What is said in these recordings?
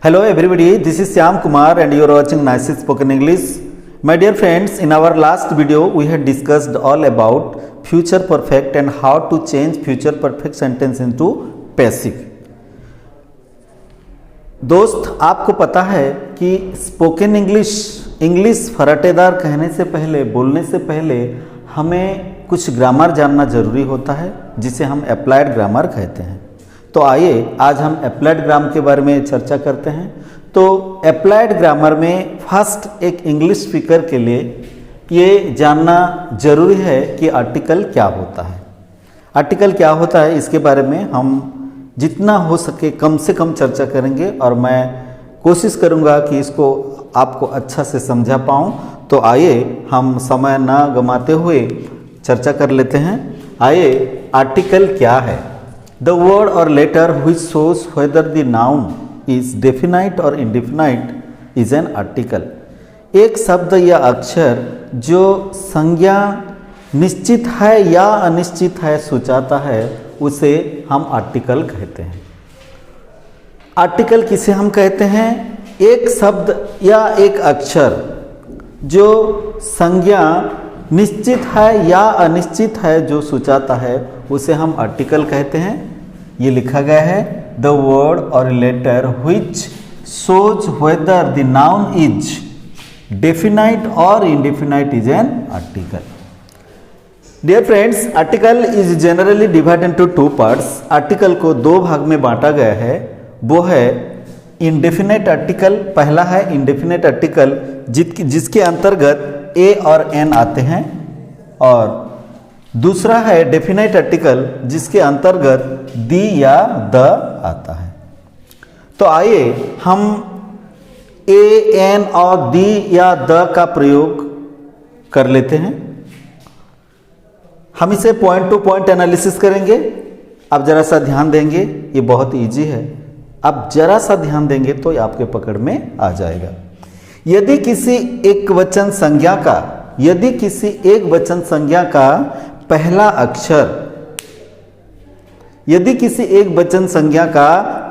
Hello everybody, this is Shyam Kumar and you are watching Nice Spoken English. My dear friends, in our last video we had discussed all about future perfect and how to change future perfect sentence into passive. दोस्त, आपको पता है कि spoken English फराटेदार कहने से पहले, बोलने से पहले हमें कुछ ग्रामर जानना जरूरी होता है जिसे हम अप्लाइड ग्रामर कहते हैं। तो आइए आज हम अप्लाइड ग्रामर के बारे में चर्चा करते हैं। तो अप्लाइड ग्रामर में फर्स्ट एक इंग्लिश स्पीकर के लिए ये जानना जरूरी है कि आर्टिकल क्या होता है। आर्टिकल क्या होता है इसके बारे में हम जितना हो सके कम से कम चर्चा करेंगे और मैं कोशिश करूंगा कि इसको आपको अच्छा से समझा पाऊं। तो आइए हम समय ना गंवाते हुए चर्चा कर लेते हैं। आइए, आर्टिकल क्या है? The word or letter which shows whether the noun is definite or indefinite is an article. एक शब्द या अक्षर जो संज्ञा निश्चित है या अनिश्चित है सूचाता है उसे हम आर्टिकल कहते हैं। आर्टिकल किसे हम कहते हैं? एक शब्द या एक अक्षर जो संज्ञा निश्चित है या अनिश्चित है जो सूचाता है उसे हम आर्टिकल कहते हैं। ये लिखा गया है the word or letter which shows whether the noun is definite or indefinite is an article. Dear friends, article is generally divided into two parts. Article को दो भाग में बांटा गया है। वो है इंडेफिनाइट आर्टिकल, पहला है इंडेफिनाइट आर्टिकल जिसके अंतर्गत ए और एन आते हैं, और दूसरा है डेफिनाइट आर्टिकल जिसके अंतर्गत दी या द आता है। तो आइए हम ए, एन और दी या द का प्रयोग कर लेते हैं। हम इसे पॉइंट टू पॉइंट एनालिसिस करेंगे। अब जरा सा ध्यान देंगे, ये बहुत इजी है। अब जरा सा ध्यान देंगे तो ये आपके पकड़ में आ जाएगा। यदि किसी एक वचन संज्ञा का पहला अक्षर, यदि किसी एक वचन संज्ञा का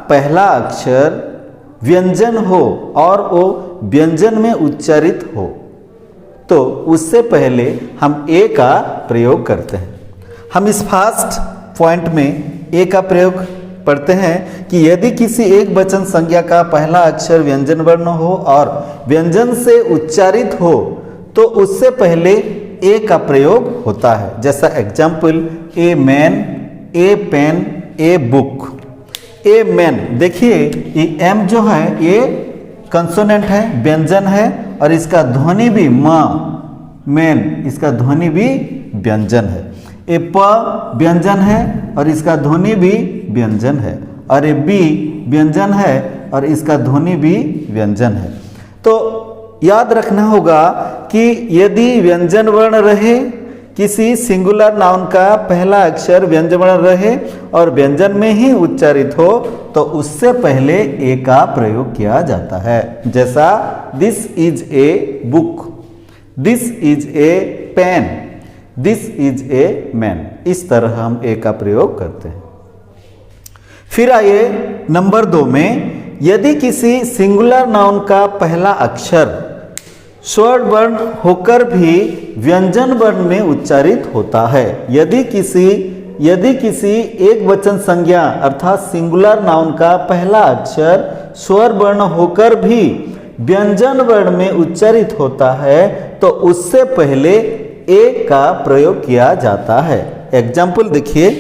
पहला अक्षर व्यंजन हो और वो व्यंजन में उच्चारित हो तो उससे पहले हम ए का प्रयोग करते हैं। हम इस फर्स्ट पॉइंट में ए का प्रयोग पढ़ते हैं कि यदि किसी एक वचन संज्ञा का पहला अक्षर व्यंजन वर्ण हो और व्यंजन से उच्चारित हो तो उससे पहले ए का प्रयोग होता है। जैसा example, a man, a pen, a book. A man, देखिए ये एम जो है ये कंसोनेंट है, व्यंजन है, और इसका ध्वनि भी मैन, इसका ध्वनि भी व्यंजन है। ए प व्यंजन है और इसका ध्वनि भी व्यंजन है, और ए बी व्यंजन है और इसका ध्वनि भी व्यंजन है। तो याद रखना होगा कि यदि व्यंजन वर्ण रहे, किसी सिंगुलर नाउन का पहला अक्षर व्यंजन वर्ण रहे और व्यंजन में ही उच्चारित हो तो उससे पहले ए का प्रयोग किया जाता है। जैसा this is a book, this is a pen, this is a man. इस तरह हम ए का प्रयोग करते हैं। फिर आइए नंबर 2 में, यदि किसी सिंगुलर नाउन का पहला अक्षर स्वर वर्ण होकर भी व्यंजन वर्ण में उच्चारित होता है। यदि किसी एक वचन संज्ञा अर्थात सिंगुलर नाउन का पहला अक्षर स्वर वर्ण होकर भी व्यंजन वर्ण में उच्चारित होता है तो उससे पहले ए का प्रयोग किया जाता है। एग्जाम्पल देखिए,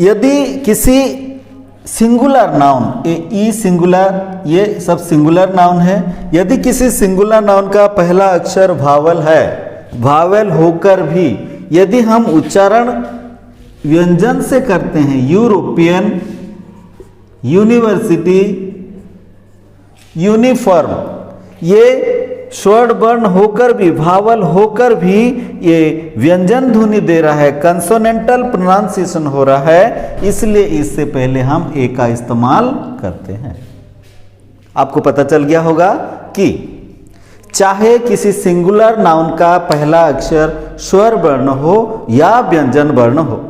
यदि किसी सिंगुलर नाउन, ई सिंगुलर, ये सब सिंगुलर नाउन है। यदि किसी सिंगुलर नाउन का पहला अक्षर वावल है, वावल होकर भी यदि हम उच्चारण व्यंजन से करते हैं, यूरोपियन, यूनिवर्सिटी, यूनिफॉर्म, ये स्वर वर्ण होकर भी, वावल होकर भी ये व्यंजन ध्वनि दे रहा है, कंसोनेंटल प्रोनाउंसिएशन हो रहा है, इसलिए इससे पहले हम ए का इस्तेमाल करते हैं। आपको पता चल गया होगा कि चाहे किसी सिंगुलर नाउन का पहला अक्षर स्वर वर्ण हो या व्यंजन वर्ण हो,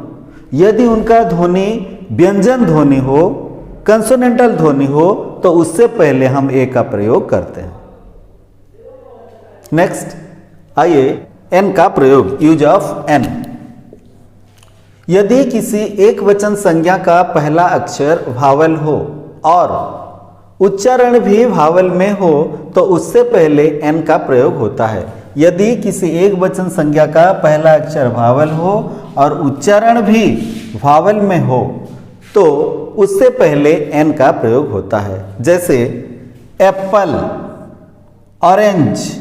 यदि उनका ध्वनि व्यंजन ध्वनि हो कंसोनेंटल ध्वनि हो तो उससे पहले हम ए का प्रयोग करते हैं। नेक्स्ट आइए एन का प्रयोग, यूज ऑफ एन। यदि किसी एक वचन संज्ञा का पहला अक्षर वावल हो और उच्चारण भी वावल में हो तो उससे पहले एन का प्रयोग होता है। यदि किसी एक वचन संज्ञा का पहला अक्षर वावल हो और उच्चारण भी वावल में हो तो उससे पहले एन का प्रयोग होता है। जैसे एप्पल, ऑरेंज,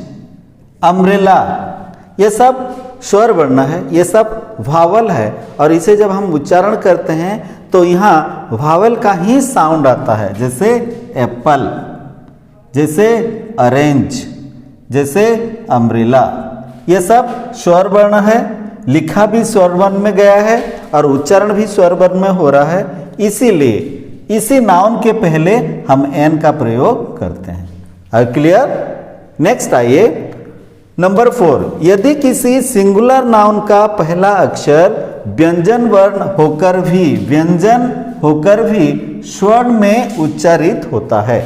अम्ब्रेला, ये सब स्वर वर्ण है, ये सब वावल है और इसे जब हम उच्चारण करते हैं तो यहाँ वावल का ही साउंड आता है। जैसे एप्पल, जैसे ऑरेंज, जैसे अम्ब्रेला, ये सब स्वर वर्ण है, लिखा भी स्वर वर्ण में गया है और उच्चारण भी स्वर वर्ण में हो रहा है, इसीलिए इसी नाउन के पहले हम एन का प्रयोग करते हैं। Are clear? नेक्स्ट आइए नंबर 4, यदि किसी सिंगुलर नाउन का पहला अक्षर व्यंजन वर्ण होकर भी स्वर्ण में उच्चारित होता है।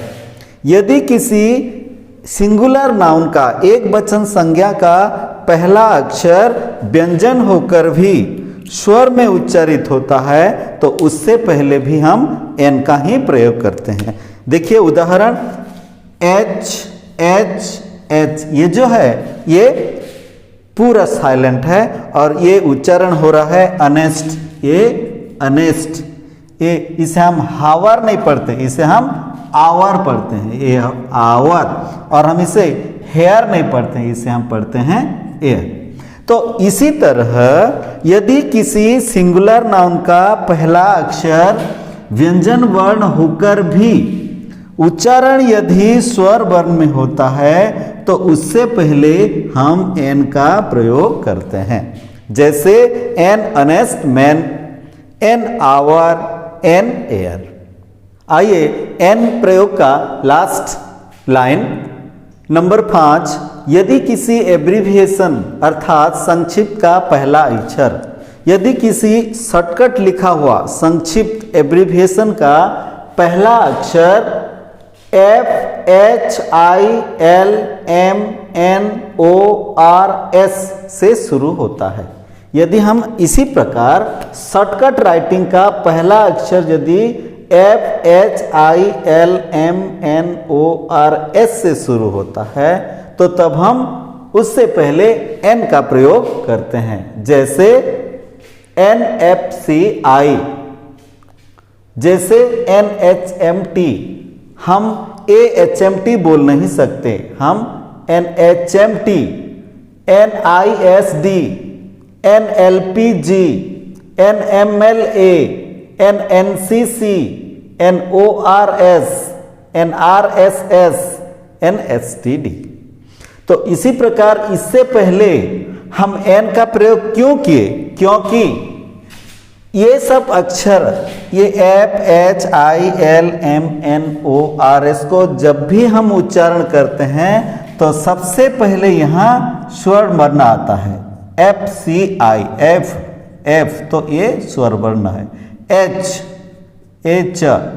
यदि किसी सिंगुलर नाउन का एक वचन संज्ञा का पहला अक्षर व्यंजन होकर भी स्वर में उच्चारित होता है तो उससे पहले भी हम एन का ही प्रयोग करते हैं। देखिए उदाहरण, एच एच एच, ये जो है ये पूरा साइलेंट है और ये उच्चारण हो रहा है अनेस्ट, ये अनेस्ट, ये इसे हम हावर नहीं पढ़ते, इसे हम आवर पढ़ते हैं, ये आवर, और हम इसे हेयर नहीं पढ़ते हैं, इसे हम पढ़ते हैं एयर। तो इसी तरह यदि किसी सिंगुलर नाउन का पहला अक्षर व्यंजन वर्ण होकर भी उच्चारण यदि स्वर वर्ण में होता है तो उससे पहले हम एन का प्रयोग करते हैं। जैसे an honest man, an hour, an air. आइए एन प्रयोग का लास्ट लाइन नंबर 5, यदि किसी एब्रिविएशन अर्थात संक्षिप्त का पहला अक्षर, यदि किसी शॉर्टकट लिखा हुआ संक्षिप्त एब्रिविएशन का पहला अक्षर FHILMNORS से शुरू होता है। यदि हम इसी प्रकार शॉर्टकट राइटिंग का पहला अक्षर यदि FHILMNORS से शुरू होता है तो तब हम उससे पहले एन का प्रयोग करते हैं। जैसे NFCI, जैसे NHMT, हम AHMT बोल नहीं सकते, हम NHMT, NISD, NLPG, NMLA, NNCC, NORS, NRSS, NSTD। तो इसी प्रकार इससे पहले हम एन का प्रयोग क्यों किए? क्योंकि ये सब अक्षर, ये FHILMNORS को जब भी हम उच्चारण करते हैं तो सबसे पहले यहाँ स्वर वर्ण आता है। FCI, F तो ये स्वर वर्ण है। H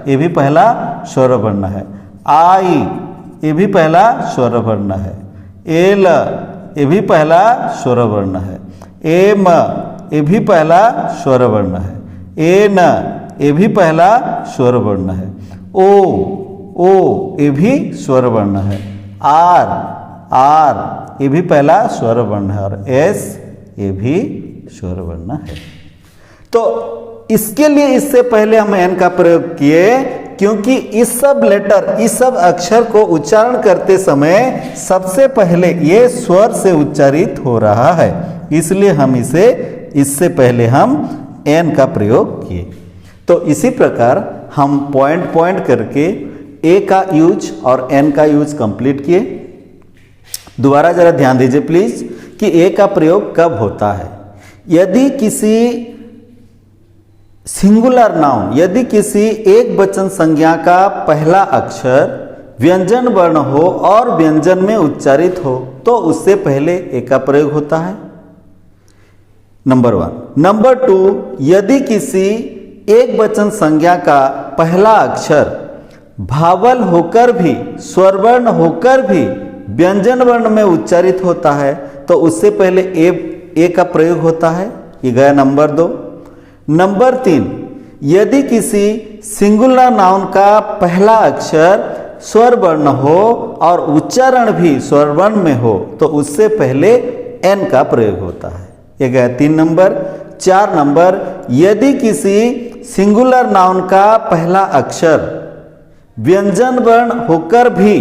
ये भी पहला स्वर वर्ण है। I ये भी पहला स्वर वर्ण है। L ये भी पहला स्वर वर्ण है। M ये भी पहला स्वर वर्ण है। एन ये भी पहला स्वर वर्ण है। ओ ये भी स्वर वर्ण है। आर ये भी पहला स्वर वर्ण है और एस ये भी स्वर वर्ण है। तो इसके लिए इससे पहले हम एन का प्रयोग किए क्योंकि इस सब लेटर, इस सब अक्षर को उच्चारण करते समय सबसे पहले ये स्वर से उच्चारित हो रहा है, इसलिए हम इससे पहले हम एन का प्रयोग किए। तो इसी प्रकार हम पॉइंट करके ए का यूज और एन का यूज कंप्लीट किए। दोबारा जरा ध्यान दीजिए प्लीज कि ए का प्रयोग कब होता है। यदि किसी सिंगुलर नाउन, यदि किसी एक वचन संज्ञा का पहला अक्षर व्यंजन वर्ण हो और व्यंजन में उच्चारित हो तो उससे पहले ए का प्रयोग होता है, नंबर 1। नंबर 2, यदि किसी एक वचन संज्ञा का पहला अक्षर भावल होकर भी, स्वरवर्ण होकर भी व्यंजन वर्ण में उच्चारित होता है तो उससे पहले ए का प्रयोग होता है। ये गया नंबर 2। नंबर 3, यदि किसी सिंगुलर नाउन का पहला अक्षर स्वर वर्ण हो और उच्चारण भी स्वर वर्ण में हो तो उससे पहले एन का प्रयोग होता है। ये गया 3 नंबर। 4 नंबर, यदि किसी सिंगुलर नाउन का पहला अक्षर व्यंजन वर्ण होकर भी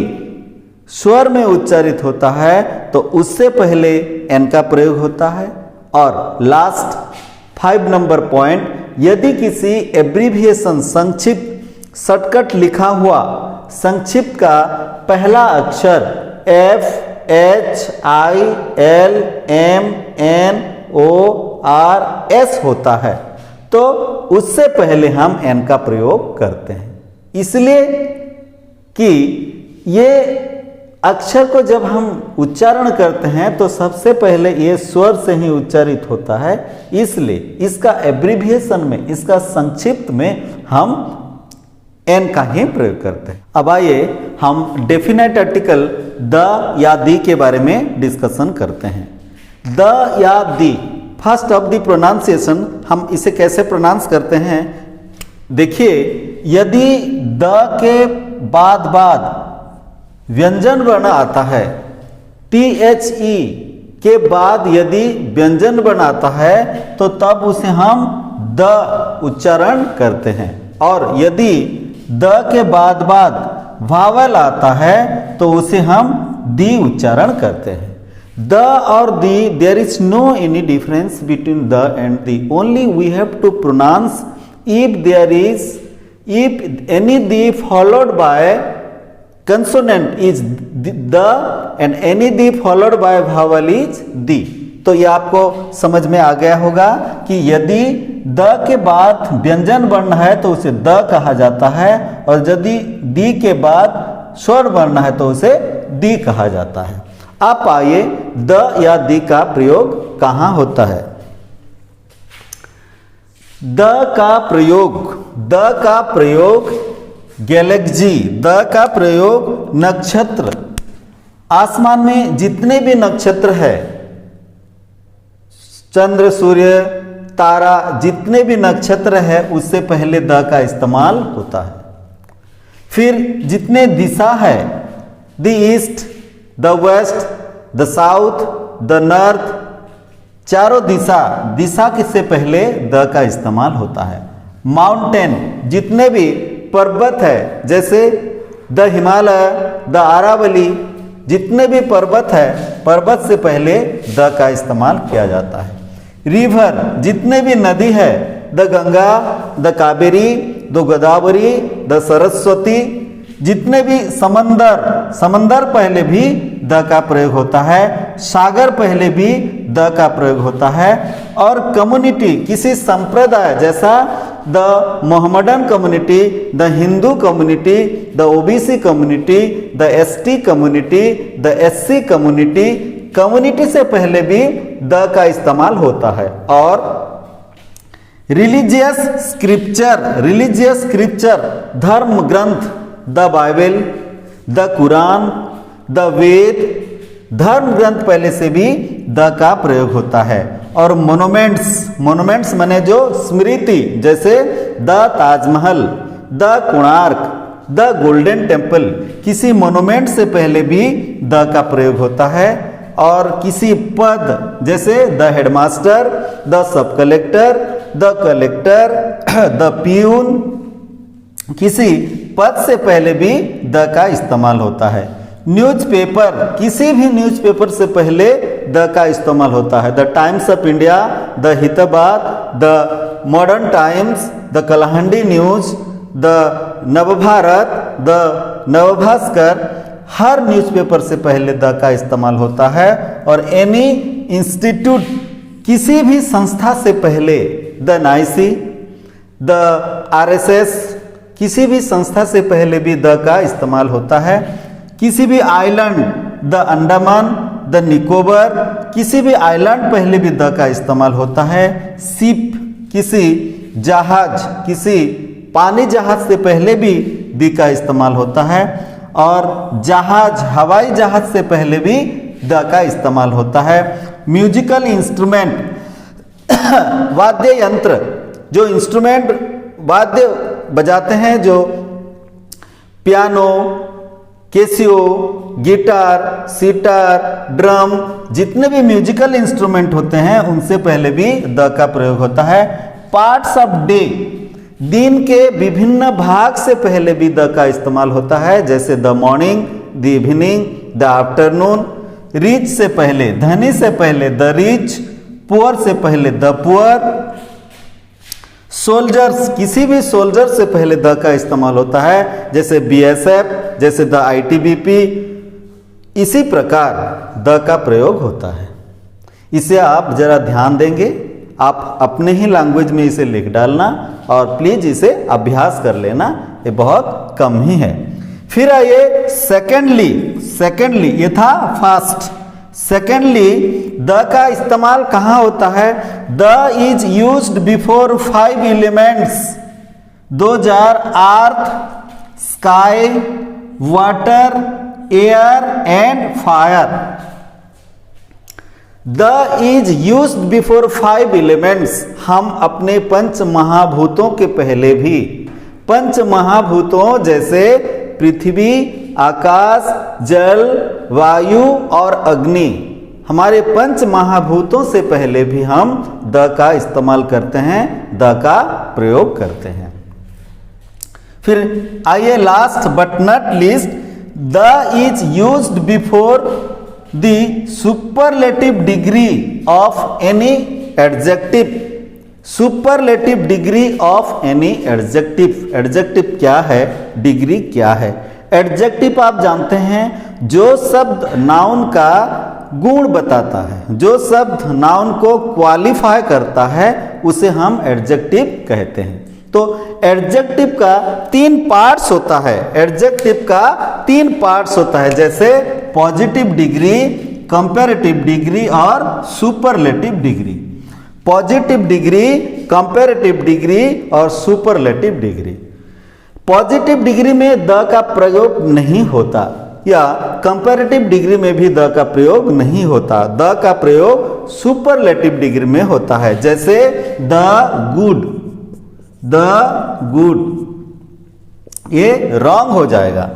स्वर में उच्चारित होता है तो उससे पहले एन का प्रयोग होता है। और लास्ट 5 नंबर पॉइंट, यदि किसी एब्रीविएशन संक्षिप्त शॉर्टकट लिखा हुआ संक्षिप्त का पहला अक्षर F H I L M N O R S होता है तो उससे पहले हम एन का प्रयोग करते हैं, इसलिए कि ये अक्षर को जब हम उच्चारण करते हैं तो सबसे पहले ये स्वर से ही उच्चारित होता है, इसलिए इसका एब्रीविएशन में, इसका संक्षिप्त में हम एन का ही प्रयोग करते हैं। अब आइए हम डेफिनेट आर्टिकल द या दी के बारे में डिस्कशन करते हैं। द या दी, फर्स्ट ऑफ द प्रोनाउंसिएशन, हम इसे कैसे प्रोनाउंस करते हैं। देखिए, यदि द के बाद व्यंजन वर्ण आता है, THE के बाद यदि व्यंजन वर्ण आता है तो तब उसे हम द उच्चारण करते हैं, और यदि द के बाद वावल आता है तो उसे हम दी उच्चारण करते हैं। द और the, there is no any difference between the and the, only we have to pronounce if any the followed by consonant is the and any the followed by vowel is the. तो ये आपको समझ में आ गया होगा कि यदि the के बाद व्यंजन वर्ण है तो उसे द कहा जाता है, और यदि दी के बाद स्वर वर्ण है तो उसे दी कहा जाता है। आप आइए द या दी का प्रयोग कहाँ होता है। द का प्रयोग गैलेक्सी, द का प्रयोग नक्षत्र, आसमान में जितने भी नक्षत्र है, चंद्र सूर्य तारा, जितने भी नक्षत्र है उससे पहले द का इस्तेमाल होता है। फिर जितने दिशा है, the east, the west, the south, the north, चारों दिशा से पहले द का इस्तेमाल होता है। माउंटेन, जितने भी पर्वत है, जैसे द हिमालय, द अरावली, जितने भी पर्वत है, पर्वत से पहले द का इस्तेमाल किया जाता है। रिवर, जितने भी नदी है, the Ganga, the Kaveri, the Godavari, the Saraswati, जितने भी समंदर पहले भी द का प्रयोग होता है, सागर पहले भी द का प्रयोग होता है। और कम्युनिटी, किसी संप्रदाय, जैसा the Mohammedan community, the Hindu community, the OBC community, the ST community, the SC community से पहले भी द का इस्तेमाल होता है। और रिलीजियस स्क्रिप्चर, धर्म ग्रंथ, the Bible, the Quran, the Veda, धर्म ग्रंथ पहले से भी द का प्रयोग होता है। और मोनूमेंट्स माने जो स्मृति, जैसे the Taj Mahal, the Konark, the golden temple, किसी मोनूमेंट से पहले भी द का प्रयोग होता है। और किसी पद, जैसे the headmaster, the sub collector, the collector, the peon, किसी पद से पहले भी द का इस्तेमाल होता है। न्यूज़पेपर, किसी भी न्यूज़पेपर से पहले द का इस्तेमाल होता है। The Times of India, the हितबाद, the Modern Times, the Kalahandi News, the Navbharat, the Navbhaskar, हर न्यूज़पेपर से पहले द का इस्तेमाल होता है। और एनी इंस्टीट्यूट, किसी भी संस्था से पहले द नाइसी, द RSS, किसी भी संस्था से पहले भी द का इस्तेमाल होता है। किसी भी island, the Andaman, the Nicobar, किसी भी आइलैंड पहले भी द का इस्तेमाल होता है। शिप, किसी जहाज, किसी पानी जहाज से पहले भी द का इस्तेमाल होता है, और जहाज, हवाई जहाज से पहले भी द का इस्तेमाल होता है। म्यूजिकल इंस्ट्रूमेंट, वाद्य यंत्र, जो इंस्ट्रूमेंट वाद्य बजाते हैं, जो piano, Casio, guitar, sitar, drum, जितने भी म्यूजिकल इंस्ट्रूमेंट होते हैं उनसे पहले भी द का प्रयोग होता है। पार्ट्स ऑफ डे, दिन के विभिन्न भाग से पहले भी द का इस्तेमाल होता है, जैसे the morning, the evening, the afternoon. Rich से पहले, धनी से पहले द रिच, पुअर से पहले द पुअर। सोल्जर्स, किसी भी सोल्जर से पहले द का इस्तेमाल होता है, जैसे बीएसएफ, जैसे द आईटीबीपी। इसी प्रकार द का प्रयोग होता है। इसे आप जरा ध्यान देंगे, आप अपने ही लैंग्वेज में इसे लिख डालना और प्लीज इसे अभ्यास कर लेना, ये बहुत कम ही है। फिर आइए सेकेंडली, ये था फास्ट। सेकेंडली, द का इस्तेमाल कहाँ होता है? The is used before 5 elements, those are earth, sky, water, air and fire. The is used before 5 elements, हम अपने पंच महाभूतों के पहले भी, पंच महाभूतों जैसे पृथ्वी, आकाश, जल, वायु और अग्नि, हमारे पंच महाभूतों से पहले भी हम द का इस्तेमाल करते हैं, द का प्रयोग करते हैं। फिर आइए last but not least, the is used before the superlative degree of any adjective. Superlative degree of any adjective, adjective क्या है, डिग्री क्या है? एडजेक्टिव आप जानते हैं, जो शब्द नाउन का गुण बताता है, जो शब्द नाउन को क्वालिफाई करता है, उसे हम एडजेक्टिव कहते हैं। तो एडजेक्टिव का 3 पार्ट्स होता है, एडजेक्टिव का 3 पार्ट्स होता है, जैसे पॉजिटिव डिग्री, कंपैरेटिव डिग्री और superlative degree. Positive degree, comparative degree और सुपरलेटिव डिग्री। पॉजिटिव डिग्री में द का प्रयोग नहीं होता, या कंपैरेटिव डिग्री में भी द का प्रयोग नहीं होता। द का प्रयोग सुपरलेटिव डिग्री में होता है, जैसे द गुड, द गुड, ये रॉन्ग हो जाएगा।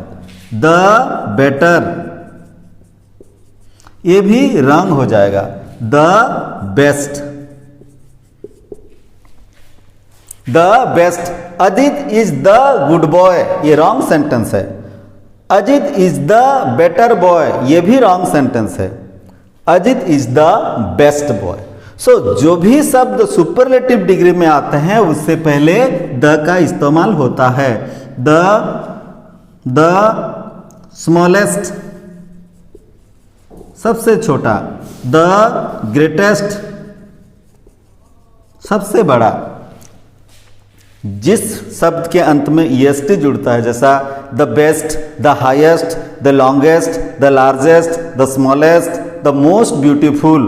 द बेटर, ये भी रॉन्ग हो जाएगा। The best, the best. Ajit is the good boy, ये रॉन्ग सेंटेंस है। Ajit is the better boy, ये भी रॉन्ग सेंटेंस है। Ajit is the best boy. सो जो भी शब्द सुपरलेटिव डिग्री में आते हैं उससे पहले द का इस्तेमाल होता है। द स्मॉलेस्ट, सबसे छोटा। द ग्रेटेस्ट, सबसे बड़ा। जिस शब्द के अंत में EST जुड़ता है, जैसा the best, the highest, the longest, the largest, the smallest, the most beautiful,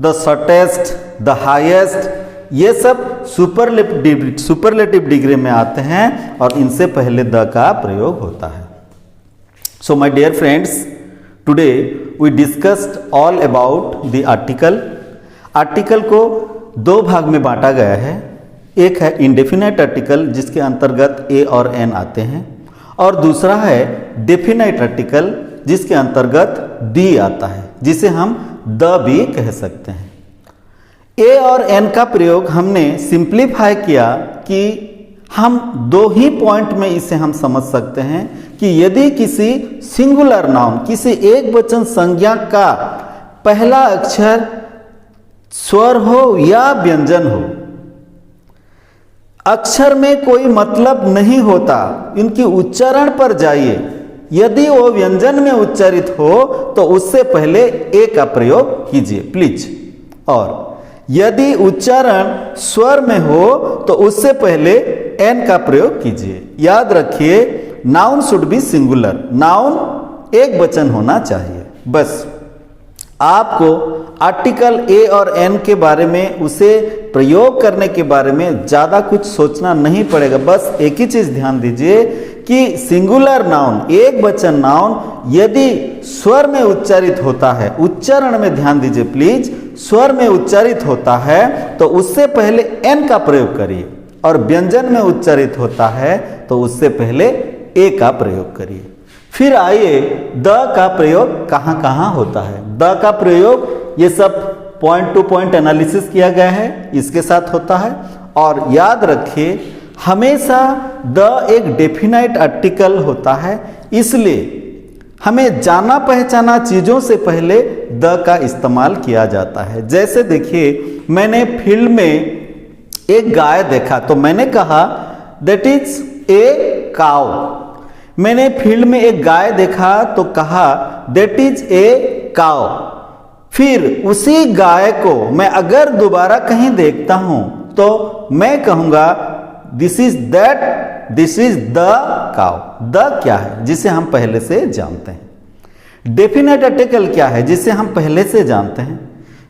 the shortest, the highest, ये सब सुपरलेटिव डिग्री में आते हैं और इनसे पहले द का प्रयोग होता है। So my dear friends, today we discussed all about the article. Article को 2 भाग में बांटा गया है। एक है इंडेफिनाइट आर्टिकल, जिसके अंतर्गत ए और एन आते हैं, और दूसरा है डेफिनाइट आर्टिकल, जिसके अंतर्गत दी आता है, जिसे हम द भी कह सकते हैं। ए और एन का प्रयोग हमने सिंप्लीफाई किया कि हम 2 ही पॉइंट में इसे हम समझ सकते हैं कि यदि किसी सिंगुलर नाउन, किसी एक वचन संज्ञा का पहला अक्षर स्वर हो या व्यंजन हो, अक्षर में कोई मतलब नहीं होता, इनकी उच्चारण पर जाइए। यदि वो व्यंजन में उच्चारित हो तो उससे पहले ए का प्रयोग कीजिए प्लीज, और यदि उच्चारण स्वर में हो तो उससे पहले एन का प्रयोग कीजिए। याद रखिए, noun should be singular, noun एक वचन होना चाहिए। बस आपको आर्टिकल ए और एन के बारे में, उसे प्रयोग करने के बारे में ज़्यादा कुछ सोचना नहीं पड़ेगा। बस एक ही चीज़ ध्यान दीजिए कि सिंगुलर नाउन, एक वचन नाउन यदि स्वर में उच्चारित होता है, उच्चारण में ध्यान दीजिए प्लीज, स्वर में उच्चारित होता है तो उससे पहले एन का प्रयोग करिए, और व्यंजन में उच्चारित होता है तो उससे पहले ए का प्रयोग करिए। फिर आइए द का प्रयोग कहाँ कहाँ होता है। द का प्रयोग ये सब पॉइंट टू पॉइंट एनालिसिस किया गया है, इसके साथ होता है। और याद रखिए हमेशा द एक डेफिनाइट आर्टिकल होता है, इसलिए हमें जाना पहचाना चीज़ों से पहले द का इस्तेमाल किया जाता है। जैसे देखिए मैंने फील्ड में एक गाय देखा तो मैंने कहा दैट इज ए काउ। मैंने फील्ड में एक गाय देखा तो कहा दैट इज ए काउ। फिर उसी गाय को मैं अगर दोबारा कहीं देखता हूं तो मैं कहूंगा this is the cow. The क्या है? जिसे हम पहले से जानते हैं। डेफिनेट आर्टिकल क्या है? जिसे हम पहले से जानते हैं,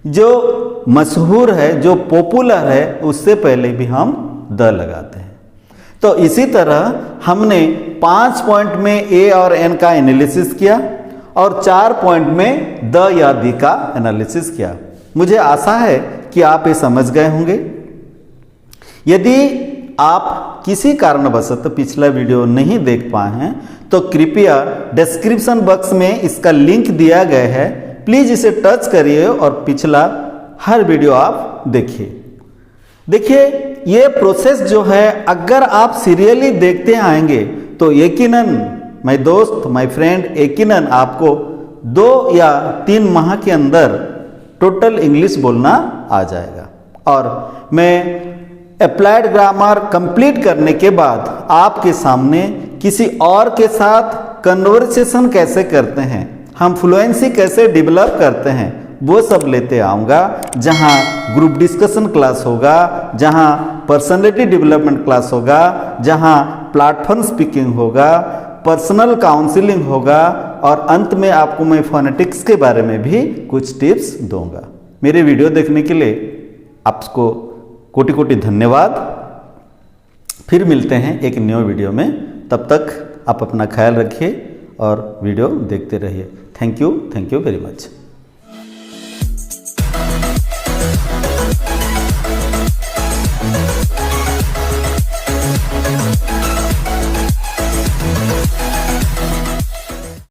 जो मशहूर है, जो पॉपुलर है, उससे पहले भी हम द लगाते हैं। तो इसी तरह हमने 5 पॉइंट में ए और एन का एनालिसिस किया और 4 पॉइंट में द या दी का एनालिसिस किया। मुझे आशा है कि आप ये समझ गए होंगे। यदि आप किसी कारणवश पिछला वीडियो नहीं देख पाए हैं तो कृपया डिस्क्रिप्शन बॉक्स में इसका लिंक दिया गया है, प्लीज़ इसे टच करिए और पिछला हर वीडियो आप देखिए। देखिए ये प्रोसेस जो है अगर आप सीरियली देखते आएंगे तो यकीनन माय दोस्त, माय फ्रेंड, यकीनन आपको 2 या 3 माह के अंदर टोटल इंग्लिश बोलना आ जाएगा। और मैं अप्लाइड ग्रामर कंप्लीट करने के बाद आपके सामने किसी और के साथ कन्वर्सेशन कैसे करते हैं, हम फ्लुएंसी कैसे डेवलप करते हैं, वो सब लेते आऊँगा। जहाँ ग्रुप डिस्कशन क्लास होगा, जहाँ पर्सनैलिटी डेवलपमेंट क्लास होगा, जहाँ प्लेटफॉर्म स्पीकिंग होगा, पर्सनल काउंसलिंग होगा, और अंत में आपको मैं फोनेटिक्स के बारे में भी कुछ टिप्स दूंगा। मेरे वीडियो देखने के लिए आपको कोटि कोटि धन्यवाद। फिर मिलते हैं एक न्यू वीडियो में, तब तक आप अपना ख्याल रखिए और वीडियो देखते रहिए। Thank you very much.